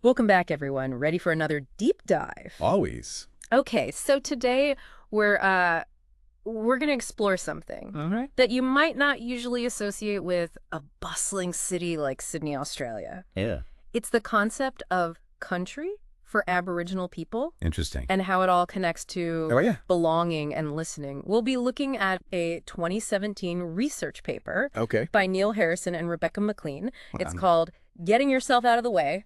Welcome back, everyone. Ready for another deep dive? Always. Okay, so today we're going to explore something All right. that you might not usually associate with a bustling city like Sydney, Australia. Yeah. It's the concept of country for Aboriginal people Interesting. and how it all connects to Oh, yeah. belonging and listening. We'll be looking at a 2017 research paper Okay. by Neil Harrison and Rebecca McLean. It's Wow. called Getting Yourself Out of the Way: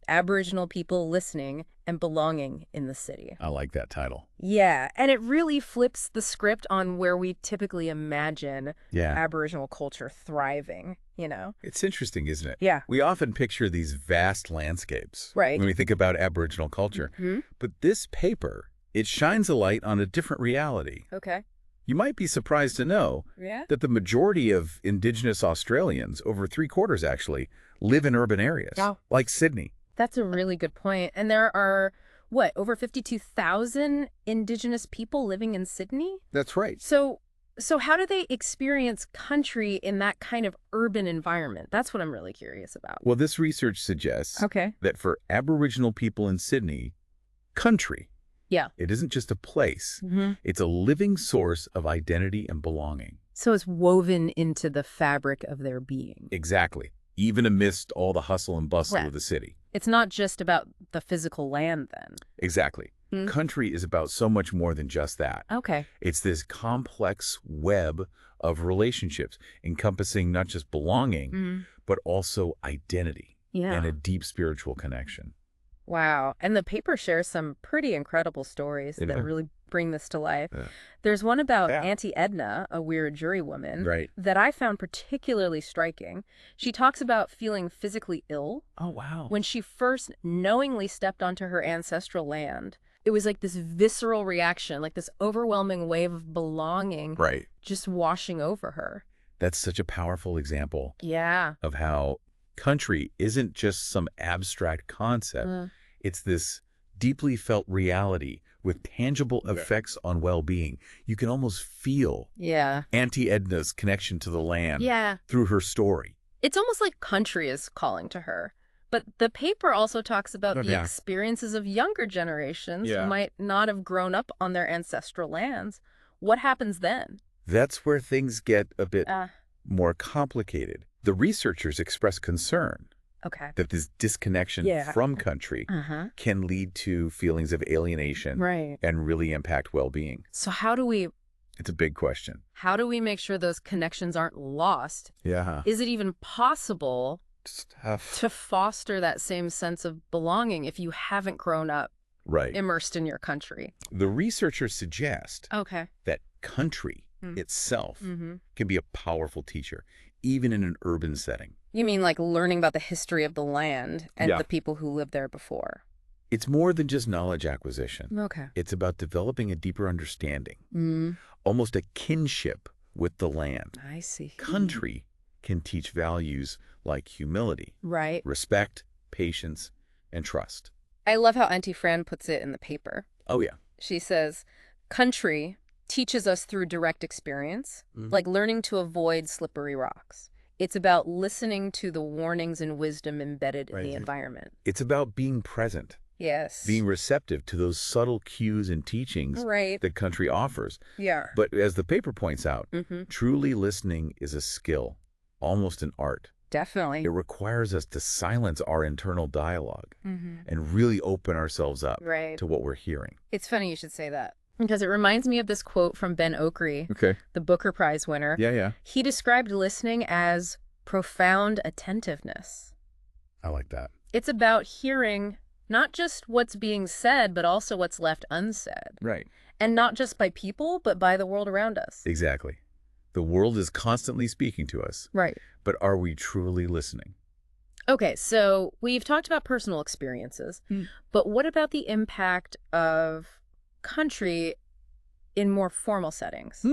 Aboriginal People Listening and Belonging in the City. I like that title. Yeah, and it really flips the script on where we typically imagine Yeah. Aboriginal culture thriving, It's interesting, isn't it? Yeah. We often picture these vast landscapes Right. when we think about Aboriginal culture. Hmm. But this paper, it shines a light on a different reality. Okay. You might be surprised to know Yeah? that the majority of Indigenous Australians, over three-quarters actually, live in urban areas, Wow. like Sydney. That's a really good point. And there are, over 52,000 Indigenous people living in Sydney? That's right. So how do they experience country in that kind of urban environment? That's what I'm really curious about. Well, this research suggests Okay. that for Aboriginal people in Sydney, country, Yeah. it isn't just a place. Mm-hmm. It's a living source of identity and belonging. So it's woven into the fabric of their being. Exactly. Even amidst all the hustle and bustle Right. of the city. It's not just about the physical land then. Exactly. Hmm. Country is about so much more than just that. Okay. It's this complex web of relationships encompassing not just belonging, Mm. but also identity Yeah. and a deep spiritual connection. Wow. And the paper shares some pretty incredible stories It that does. really bring this to life. Yeah. There's one about Yeah. Auntie Edna, a Wiradjuri woman, Right. that I found particularly striking. She talks about feeling physically ill Oh, wow. when she first knowingly stepped onto her ancestral land. It was like this visceral reaction, like this overwhelming wave of belonging Right. just washing over her. That's such a powerful example Yeah. of how country isn't just some abstract concept. Uh, It's this deeply felt reality with tangible effects on well-being. You can almost feel yeah. Auntie Edna's connection to the land Yeah. through her story. It's almost like country is calling to her. But the paper also talks about the Yeah. experiences of younger generations Yeah. who might not have grown up on their ancestral lands. What happens then? That's where things get a bit Uh, more complicated. The researchers express concern okay. that this disconnection Yeah. from country Uh-huh. can lead to feelings of alienation Right. and really impact well-being. So how do we It's a big question. make sure those connections aren't lost? Yeah. Is it even possible It's tough. to foster that same sense of belonging if you haven't grown up Right. immersed in your country? The researchers suggest Okay. that country Mm. itself Mm-hmm. can be a powerful teacher, even in an urban setting. You mean like learning about the history of the land and Yeah. the people who lived there before? It's more than just knowledge acquisition. Okay. It's about developing a deeper understanding, Mm, almost a kinship with the land. I see. Country can teach values like humility, Right. respect, patience, and trust. I love how Auntie Fran puts it in the paper. Oh, yeah. She says, country teaches us through direct experience, Mhm. like learning to avoid slippery rocks. It's about listening to the warnings and wisdom embedded in Right. the environment. It's about being present, Yes. being receptive to those subtle cues and teachings right. that country offers. Yeah. But as the paper points out, Mm-hmm. truly listening is a skill, almost an art. Definitely. It requires us to silence our internal dialogue Mm-hmm. and really open ourselves up Right. to what we're hearing. It's funny you should say that, because it reminds me of this quote from Ben Okri, Okay. the Booker Prize winner. Yeah. He described listening as profound attentiveness. I like that. It's about hearing not just what's being said, but also what's left unsaid. Right. And not just by people, but by the world around us. Exactly. The world is constantly speaking to us, Right. but are we truly listening? Okay, so we've talked about personal experiences, but what about the impact of country in more formal settings?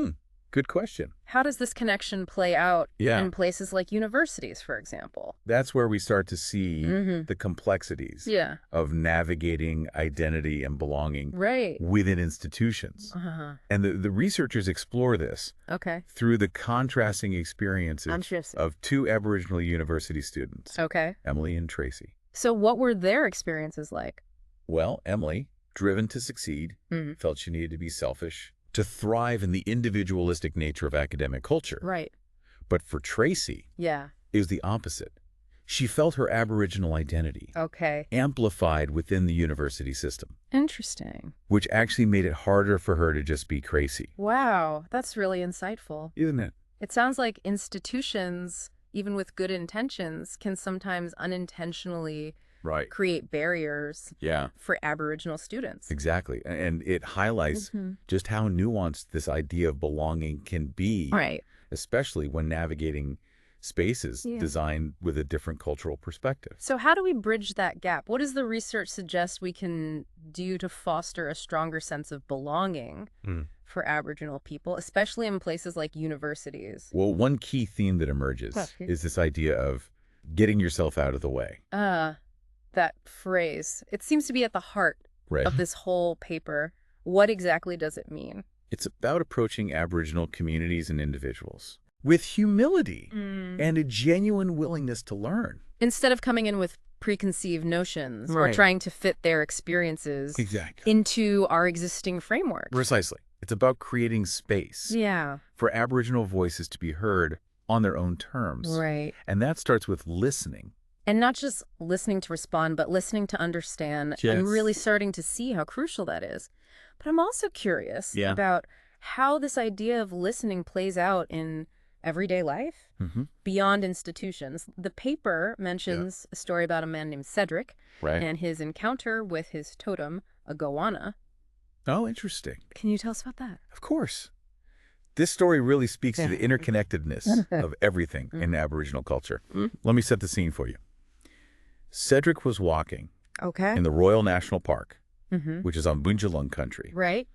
Good question. How does this connection play out Yeah. in places like universities, for example? That's where we start to see Mm-hmm. the complexities Yeah. of navigating identity and belonging Right. within institutions. Uh-huh. And the researchers explore this Okay. through the contrasting experiences I'm interested. of two Aboriginal university students, Okay. Emily and Tracy. So what were their experiences like? Well, Emily, driven to succeed, felt she needed to be selfish to thrive in the individualistic nature of academic culture. Right. But for Tracy, Yeah. it was the opposite. She felt her Aboriginal identity Okay. amplified within the university system, Interesting. which actually made it harder for her to just be crazy. Wow, that's really insightful. Isn't it? It sounds like institutions, even with good intentions, can sometimes unintentionally Right. create barriers Yeah, for Aboriginal students. exactly. And it highlights just how nuanced this idea of belonging can be, Right. especially when navigating spaces Yeah. designed with a different cultural perspective. So how do we bridge that gap? What does the research suggest we can do to foster a stronger sense of belonging for Aboriginal people, especially in places like universities? Well, one key theme that emerges is this idea of getting yourself out of the way. That phrase. It seems to be at the heart Right. of this whole paper. What exactly does it mean? It's about approaching Aboriginal communities and individuals with humility and a genuine willingness to learn. Instead of coming in with preconceived notions or Right. trying to fit their experiences Exactly. into our existing framework. Precisely. It's about creating space Yeah. for Aboriginal voices to be heard on their own terms. Right. And that starts with listening. And not just listening to respond, but listening to understand Yes. and really starting to see how crucial that is. But I'm also curious Yeah. about how this idea of listening plays out in everyday life beyond institutions. The paper mentions a story about a man named Cedric Right. and his encounter with his totem, a goanna. Oh, interesting. Can you tell us about that? Of course. This story really speaks to the interconnectedness of everything in Aboriginal culture. Let me set the scene for you. Cedric was walking Okay. in the Royal National Park, which is on Bundjalung country, Right.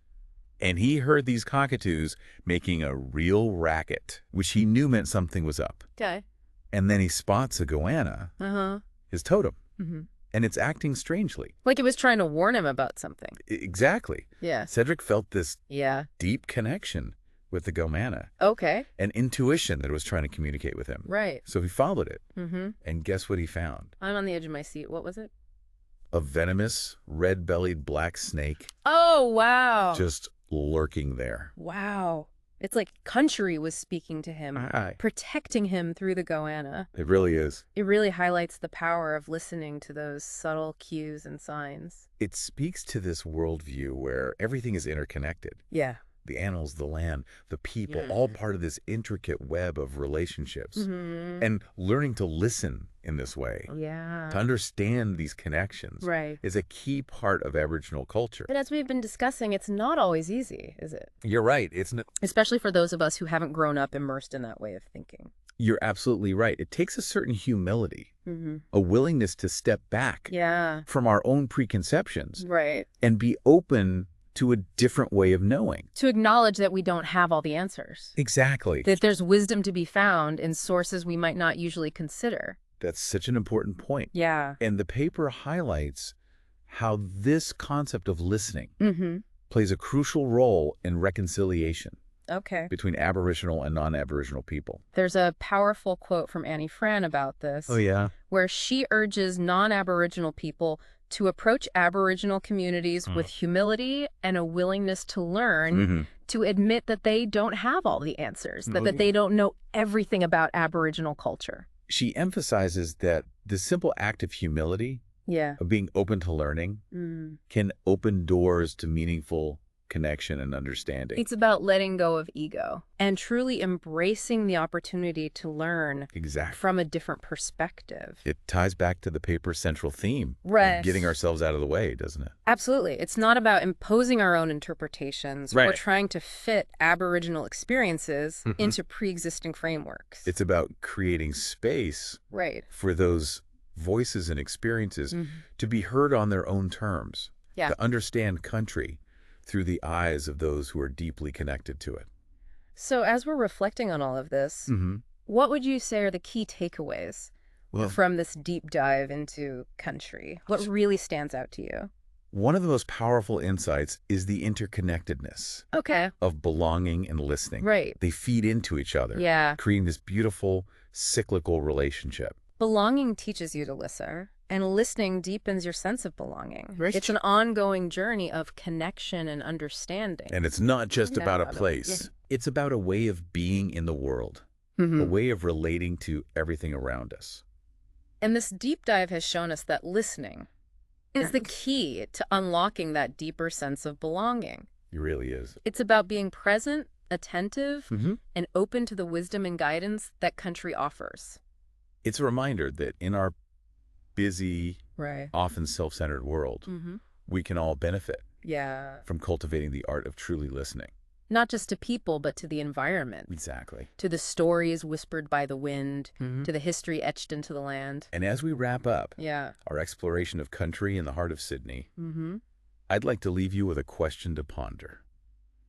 and he heard these cockatoos making a real racket, which he knew meant something was up. Okay. And then he spots a goanna, Uh-huh. his totem, and it's acting strangely. Like it was trying to warn him about something. Exactly. Yeah. Cedric felt this Yeah. deep connection with the goanna, Okay. an intuition that it was trying to communicate with him. Right. So he followed it, Mm-hmm. and guess what he found? I'm on the edge of my seat. What was it? A venomous, red-bellied black snake Oh, wow. just lurking there. Wow. It's like country was speaking to him, Aye. protecting him through the goanna. It really is. It really highlights the power of listening to those subtle cues and signs. It speaks to this worldview where everything is interconnected. Yeah. The animals, the land, the people, all part of this intricate web of relationships. And learning to listen in this way, Yeah. to understand these connections, Right. is a key part of Aboriginal culture. But as we've been discussing, it's not always easy, is it? You're right. It's not, Especially for those of us who haven't grown up immersed in that way of thinking. you're absolutely right. It takes a certain humility, Mm-hmm. a willingness to step back Yeah. from our own preconceptions Right. and be open to a different way of knowing. To acknowledge that we don't have all the answers. Exactly. That there's wisdom to be found in sources we might not usually consider. That's such an important point. Yeah. And the paper highlights how this concept of listening Mm-hmm. plays a crucial role in reconciliation Okay. between Aboriginal and non-Aboriginal people. There's a powerful quote from Annie Fran about this, yeah? where she urges non-Aboriginal people to approach Aboriginal communities with humility and a willingness to learn, to admit that they don't have all the answers, that they don't know everything about Aboriginal culture. She emphasizes that the simple act of humility, Yeah. of being open to learning, can open doors to meaningful connection and understanding. It's about letting go of ego and truly embracing the opportunity to learn Exactly. from a different perspective. It ties back to the paper's central theme, of Right. getting ourselves out of the way, doesn't it? Absolutely. It's not about imposing our own interpretations or Right. trying to fit Aboriginal experiences into pre-existing frameworks. It's about creating space Right. for those voices and experiences to be heard on their own terms, Yeah. to understand country through the eyes of those who are deeply connected to it. So as we're reflecting on all of this, what would you say are the key takeaways Well, from this deep dive into country? What really stands out to you? one of the most powerful insights is the interconnectedness Okay. of belonging and listening. Right. They feed into each other, Yeah. creating this beautiful cyclical relationship. Belonging teaches you to listen. And listening deepens your sense of belonging. Right. It's an ongoing journey of connection and understanding. And it's not just about a No. place. It's about a way of being in the world, a way of relating to everything around us. And this deep dive has shown us that listening is the key to unlocking that deeper sense of belonging. It really is. It's about being present, attentive, and open to the wisdom and guidance that country offers. It's a reminder that in our busy, Right. often self-centered world, we can all benefit Yeah. from cultivating the art of truly listening. Not just to people, but to the environment. Exactly. To the stories whispered by the wind, to the history etched into the land. And as we wrap up Yeah. our exploration of country in the heart of Sydney, I'd like to leave you with a question to ponder.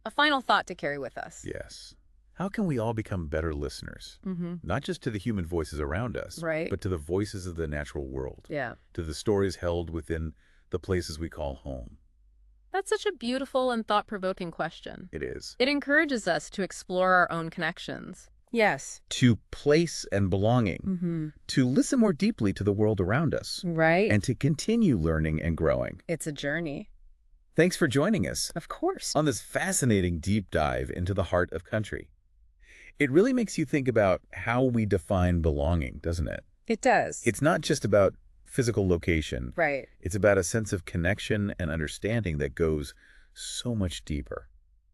A final thought to carry with us. Yes. How can we all become better listeners? Not just to the human voices around us, Right. but to the voices of the natural world, Yeah. to the stories held within the places we call home. That's such a beautiful and thought-provoking question. It is. It encourages us to explore our own connections. Yes. To place and belonging, to listen more deeply to the world around us, Right. and to continue learning and growing. It's a journey. Thanks for joining us Of course. on this fascinating deep dive into the heart of country. It really makes you think about how we define belonging, doesn't it? It does. It's not just about physical location. Right. It's about a sense of connection and understanding that goes so much deeper.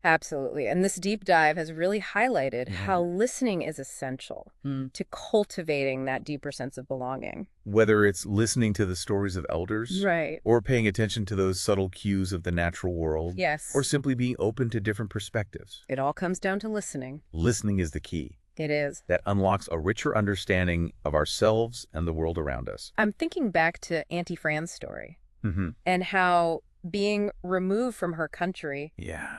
Absolutely. And this deep dive has really highlighted how listening is essential to cultivating that deeper sense of belonging. Whether it's listening to the stories of elders, Right. or paying attention to those subtle cues of the natural world, Yes. or simply being open to different perspectives. It all comes down to listening. Listening is the key. It is. That unlocks a richer understanding of ourselves and the world around us. I'm thinking back to Auntie Fran's story Mm-hmm. and how being removed from her country Yeah.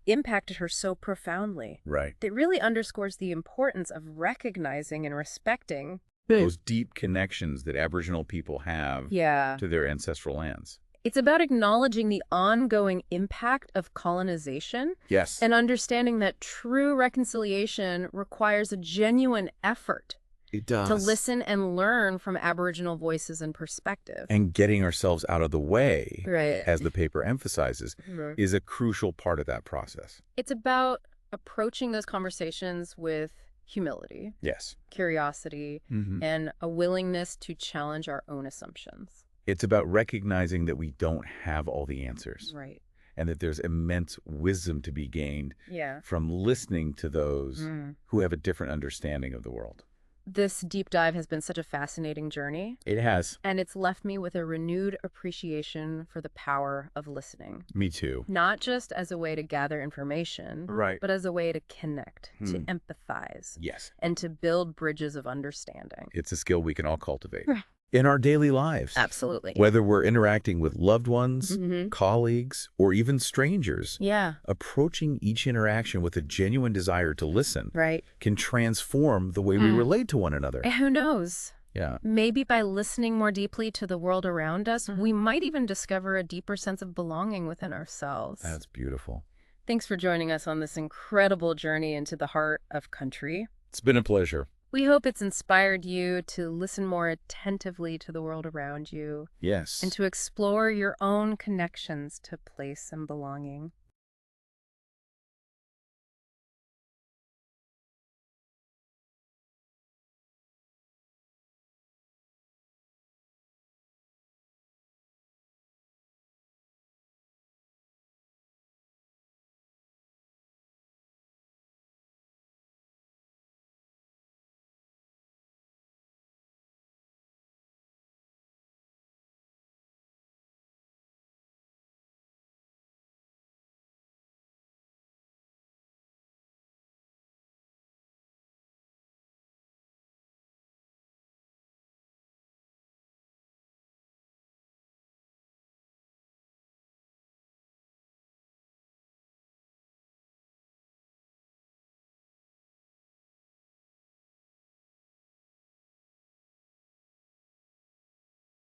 impacted her so profoundly. Right. It really underscores the importance of recognizing and respecting. Those deep connections that Aboriginal people have Yeah. to their ancestral lands. It's about acknowledging the ongoing impact of colonization Yes. and understanding that true reconciliation requires a genuine effort It does. to listen and learn from Aboriginal voices and perspectives. And getting ourselves out of the way, Right. as the paper emphasizes, is a crucial part of that process. It's about approaching those conversations with humility, Yes. curiosity, and a willingness to challenge our own assumptions. It's about recognizing that we don't have all the answers Right. and that there's immense wisdom to be gained Yeah. from listening to those who have a different understanding of the world. This deep dive has been such a fascinating journey, It has. and it's left me with a renewed appreciation for the power of listening. Me too. Not just as a way to gather information, Right. but as a way to connect, to empathize, Yes. and to build bridges of understanding. It's a skill we can all cultivate in our daily lives. Absolutely. Whether we're interacting with loved ones, Mhm. colleagues, or even strangers, Yeah, approaching each interaction with a genuine desire to listen right. can transform the way we relate to one another. And who knows? Yeah. Maybe by listening more deeply to the world around us, we might even discover a deeper sense of belonging within ourselves. That's beautiful. Thanks for joining us on this incredible journey into the heart of country. It's been a pleasure. We hope it's inspired you to listen more attentively to the world around you Yes. and to explore your own connections to place and belonging.